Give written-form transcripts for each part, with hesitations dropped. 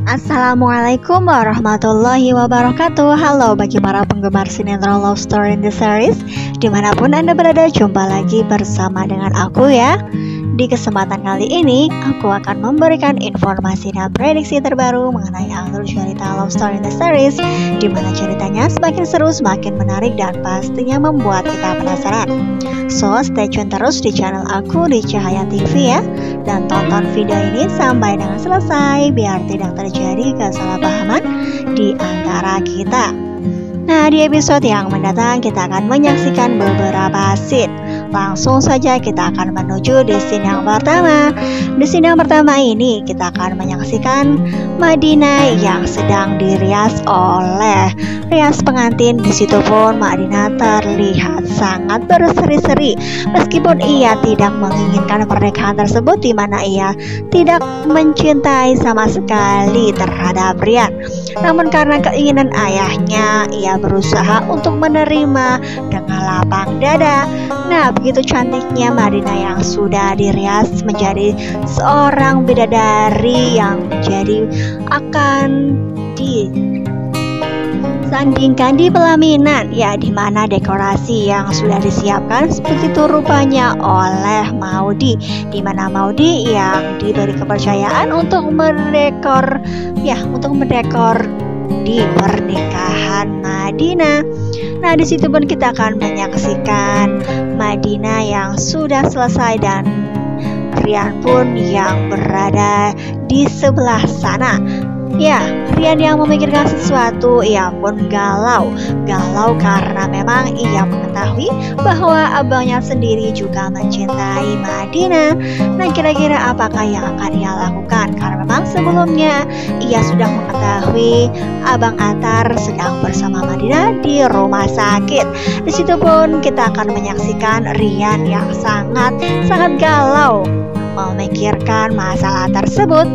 Assalamualaikum warahmatullahi wabarakatuh. Halo bagi para penggemar sinetron Love Story in the Series, dimanapun Anda berada, jumpa lagi bersama dengan aku ya. Di kesempatan kali ini, aku akan memberikan informasi dan prediksi terbaru mengenai alur cerita Love Story in the Series, di mana ceritanya semakin seru, semakin menarik, dan pastinya membuat kita penasaran. So, stay tune terus di channel aku di Cahaya TV ya, dan tonton video ini sampai dengan selesai biar tidak terjadi kesalahpahaman di antara kita. Nah, di episode yang mendatang kita akan menyaksikan beberapa scene. Langsung saja kita akan menuju di scene yang pertama. Di scene yang pertama ini kita akan menyaksikan Madinah yang sedang dirias oleh rias pengantin. Di situ pun Madinah terlihat sangat berseri-seri meskipun ia tidak menginginkan pernikahan tersebut, di mana ia tidak mencintai sama sekali terhadap Rian. Namun karena keinginan ayahnya, ia berusaha untuk menerima dengan lapang dada. Nah, begitu cantiknya Madinah yang sudah dirias menjadi seorang bidadari yang jadi akan disandingkan di pelaminan ya, di mana dekorasi yang sudah disiapkan begitu rupanya oleh Maudy, di mana Maudy yang diberi kepercayaan untuk mendekor di pernikahan Madinah. Nah, di situ pun kita akan menyaksikan Madinah yang sudah selesai dan Rian pun yang berada di sebelah sana. Ya, Rian yang memikirkan sesuatu, ia pun galau karena memang ia mengetahui bahwa abangnya sendiri juga mencintai Madinah. Nah, kira-kira apakah yang akan ia lakukan? Karena memang sebelumnya ia sudah mengetahui abang Atar sedang bersama Madinah di rumah sakit. Di situ pun kita akan menyaksikan Rian yang sangat galau memikirkan masalah tersebut.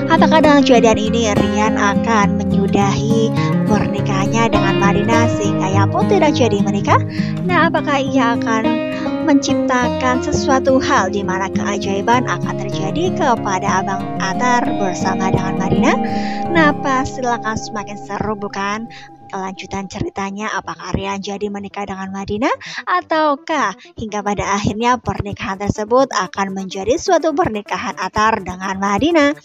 Apakah dengan kejadian ini Rian akan menyudahi pernikahannya dengan Madinah sehingga ia pun tidak jadi menikah? Nah, apakah ia akan menciptakan sesuatu hal di mana keajaiban akan terjadi kepada abang Atar bersama dengan Madinah? Nah, pastilah akan semakin seru bukan? Kelanjutan ceritanya, apakah Rian jadi menikah dengan Madinah ataukah hingga pada akhirnya pernikahan tersebut akan menjadi suatu pernikahan Atar dengan Madinah?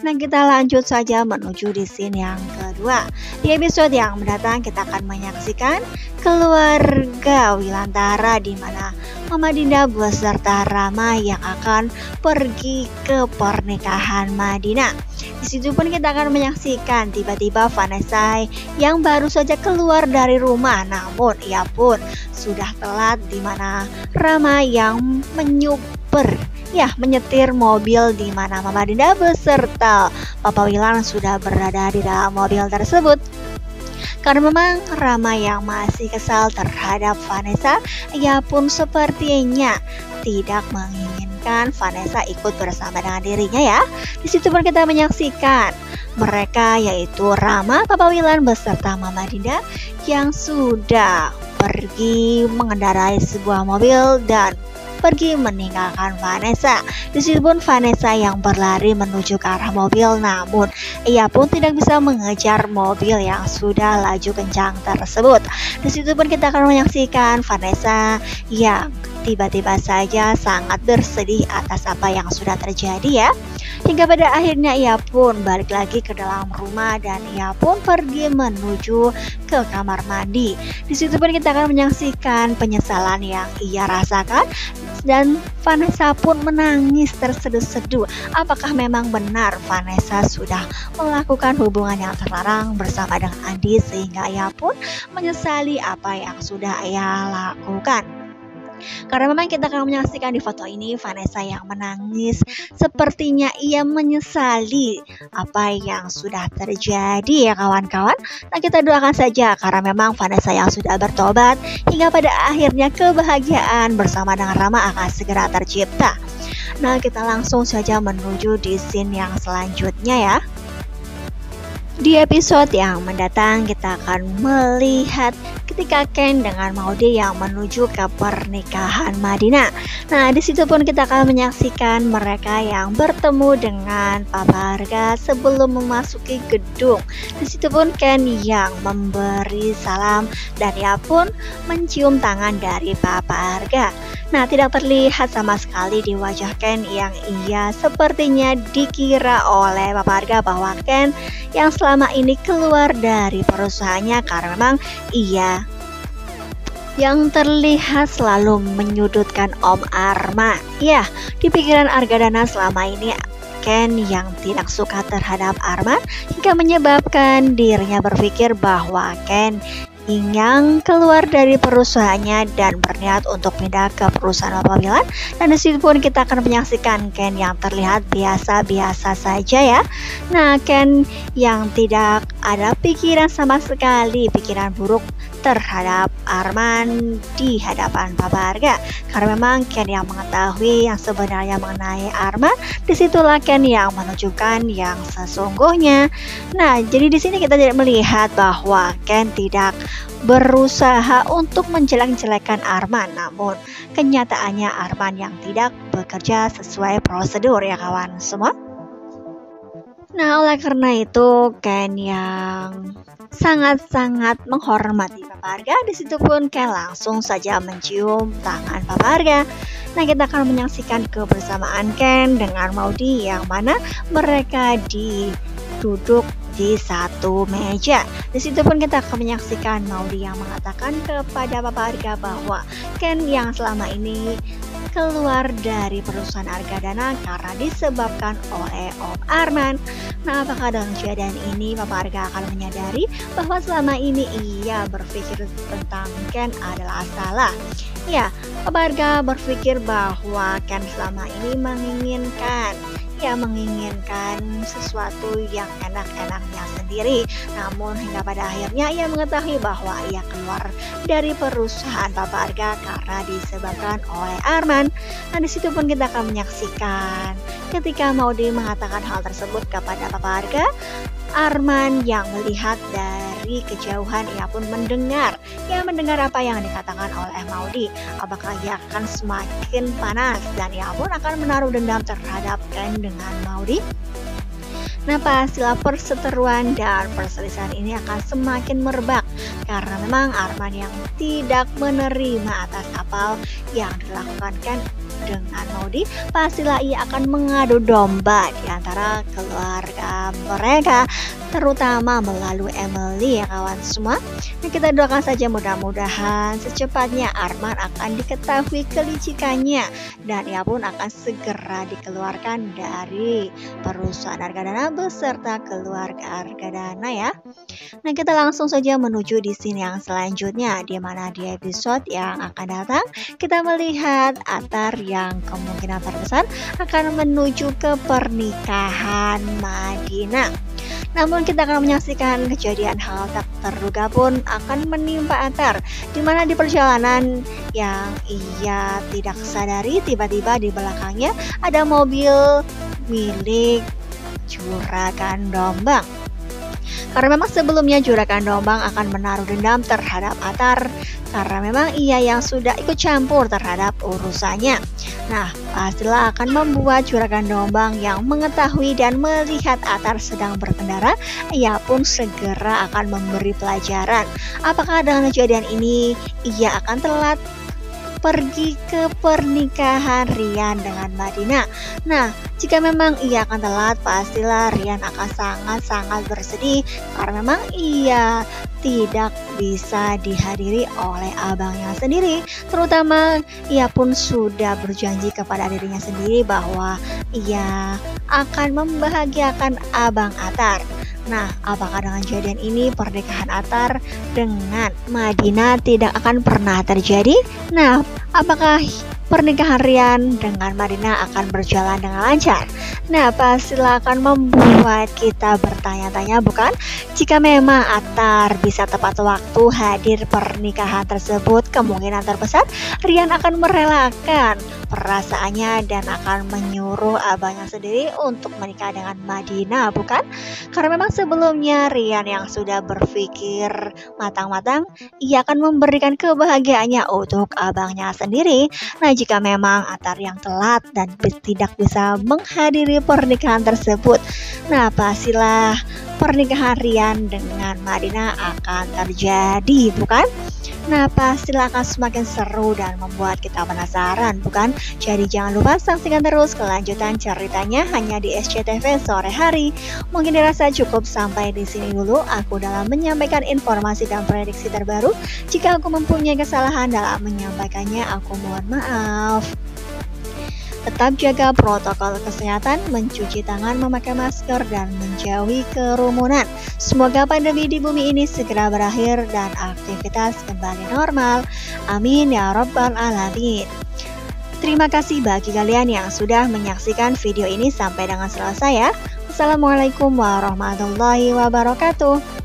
Nah, kita lanjut saja menuju di scene yang kedua. Di episode yang mendatang kita akan menyaksikan keluarga Wilantara, di mana Mama Dinda beserta Rama yang akan pergi ke pernikahan Madinah. Di situ pun kita akan menyaksikan tiba-tiba Vanessa yang baru saja keluar dari rumah, namun ia pun sudah telat, di mana Rama yang menyetir mobil, di mana Mama Dinda beserta Papa Wilan sudah berada di dalam mobil tersebut. Karena memang Rama yang masih kesal terhadap Vanessa, ia pun sepertinya tidak menginginkan Vanessa ikut bersama dengan dirinya ya. Di situ pun kita menyaksikan mereka, yaitu Rama, Papa Wilan beserta Mama Dinda yang sudah pergi mengendarai sebuah mobil dan pergi meninggalkan Vanessa. Di situ pun Vanessa yang berlari menuju ke arah mobil, namun ia pun tidak bisa mengejar mobil yang sudah laju kencang tersebut. Di situ pun kita akan menyaksikan Vanessa yang tiba-tiba saja sangat bersedih atas apa yang sudah terjadi ya. Hingga pada akhirnya ia pun balik lagi ke dalam rumah dan ia pun pergi menuju ke kamar mandi. Di situ pun kita akan menyaksikan penyesalan yang ia rasakan dan Vanessa pun menangis terseduh-seduh. Apakah memang benar Vanessa sudah melakukan hubungan yang terlarang bersama dengan Andi sehingga ia pun menyesali apa yang sudah ia lakukan? Karena memang kita akan menyaksikan di foto ini Vanessa yang menangis, sepertinya ia menyesali apa yang sudah terjadi ya kawan-kawan. Nah, kita doakan saja karena memang Vanessa yang sudah bertobat hingga pada akhirnya kebahagiaan bersama dengan Rama akan segera tercipta. Nah, kita langsung saja menuju di scene yang selanjutnya ya. Di episode yang mendatang kita akan melihat ketika Ken dengan Maudy yang menuju ke pernikahan Madinah. Nah, di situ pun kita akan menyaksikan mereka yang bertemu dengan Papa Arga sebelum memasuki gedung. Di situ pun Ken yang memberi salam dan ia pun mencium tangan dari Papa Arga. Nah, tidak terlihat sama sekali di wajah Ken yang ia sepertinya dikira oleh Papa Arga bahwa Ken yang selama ini keluar dari perusahaannya, karena memang ia yang terlihat selalu menyudutkan Om Arman. Ya, di pikiran Argadana selama ini Ken yang tidak suka terhadap Arman hingga menyebabkan dirinya berpikir bahwa Ken yang keluar dari perusahaannya dan berniat untuk pindah ke perusahaan Papa Milan. Dan disitu pun kita akan menyaksikan Ken yang terlihat biasa-biasa saja ya. Nah, Ken yang tidak ada pikiran sama sekali, pikiran buruk terhadap Arman di hadapan Papa Arga, karena memang Ken yang mengetahui yang sebenarnya mengenai Arman. Disitulah Ken yang menunjukkan yang sesungguhnya. Nah, jadi di sini kita tidak melihat bahwa Ken tidak berusaha untuk menjelek-jelekan Arman, namun kenyataannya Arman yang tidak bekerja sesuai prosedur ya kawan semua. Nah, oleh karena itu Ken yang sangat-sangat menghormati Papa Arga. Di situ pun Ken langsung saja mencium tangan Papa Arga. Nah, kita akan menyaksikan kebersamaan Ken dengan Maudy yang mana mereka duduk di satu meja. Di situ pun kita akan menyaksikan Maudy yang mengatakan kepada Papa Arga bahwa Ken yang selama ini keluar dari perusahaan Argadana karena disebabkan oleh Om Arman. Nah, apakah dalam kejadian ini Papa Arga akan menyadari bahwa selama ini ia berpikir tentang Ken adalah salah? Ya, Papa Arga berpikir bahwa Ken selama ini menginginkan sesuatu yang enak-enaknya sendiri. Namun hingga pada akhirnya ia mengetahui bahwa ia keluar dari perusahaan Papa Arga karena disebabkan oleh Arman. Nah, di situ pun kita akan menyaksikan ketika Maudy mengatakan hal tersebut kepada Papa Arga, Arman yang melihat dari kejauhan ia pun mendengar apa yang dikatakan oleh Maudy. Apakah ia akan semakin panas dan ia pun akan menaruh dendam terhadap Ken dengan Maudy? Nah, pastilah perseteruan dan perselisihan ini akan semakin merebak karena memang Arman yang tidak menerima atas apa yang dilakukan Ken dengan Maudy, pastilah ia akan mengadu domba di antara keluarga mereka, terutama melalui Emily ya kawan semua. Nah, kita doakan saja mudah-mudahan secepatnya Arman akan diketahui kelicikannya dan ia pun akan segera dikeluarkan dari perusahaan Argadana beserta keluarga Argadana ya. Nah, kita langsung saja menuju di scene yang selanjutnya, di mana di episode yang akan datang kita melihat Atar yang kemungkinan terbesar akan menuju ke pernikahan Madinah. Namun kita akan menyaksikan kejadian hal tak terduga pun akan menimpa Atar, di mana di perjalanan yang ia tidak sadari tiba-tiba di belakangnya ada mobil milik Juragan Dombang. Karena memang sebelumnya Juragan Dombang akan menaruh dendam terhadap Atar karena memang ia yang sudah ikut campur terhadap urusannya. Nah, pastilah akan membuat Juragan Dombang yang mengetahui dan melihat Atar sedang berkendara, ia pun segera akan memberi pelajaran. Apakah dengan kejadian ini ia akan telat pergi ke pernikahan Rian dengan Madinah? Nah, jika memang ia akan telat, pastilah Rian akan sangat-sangat bersedih karena memang ia tidak bisa dihadiri oleh abangnya sendiri. Terutama ia pun sudah berjanji kepada dirinya sendiri bahwa ia akan membahagiakan abang Atar. Nah, apakah dengan kejadian ini pernikahan Atar dengan Madinah tidak akan pernah terjadi? Nah, apakah pernikahan Rian dengan Madinah akan berjalan dengan lancar. Nah, pastilah akan membuat kita bertanya-tanya, bukan? Jika memang Attar bisa tepat waktu hadir pernikahan tersebut, kemungkinan terbesar Rian akan merelakan perasaannya dan akan menyuruh abangnya sendiri untuk menikah dengan Madinah, bukan? Karena memang sebelumnya Rian yang sudah berpikir matang-matang, ia akan memberikan kebahagiaannya untuk abangnya sendiri. Nah, jika memang Attar yang telat dan tidak bisa menghadiri pernikahan tersebut, nah pastilah pernikahan Rian dengan Madinah akan terjadi, bukan? Nah, pastilah akan semakin seru dan membuat kita penasaran, bukan? Jadi jangan lupa saksikan terus kelanjutan ceritanya hanya di SCTV sore hari. Mungkin dirasa cukup sampai di sini dulu aku dalam menyampaikan informasi dan prediksi terbaru. Jika aku mempunyai kesalahan dalam menyampaikannya, aku mohon maaf. Tetap jaga protokol kesehatan, mencuci tangan, memakai masker, dan menjauhi kerumunan. Semoga pandemi di bumi ini segera berakhir dan aktivitas kembali normal. Amin ya Rabbal Alamin. Terima kasih bagi kalian yang sudah menyaksikan video ini sampai dengan selesai ya. Assalamualaikum warahmatullahi wabarakatuh.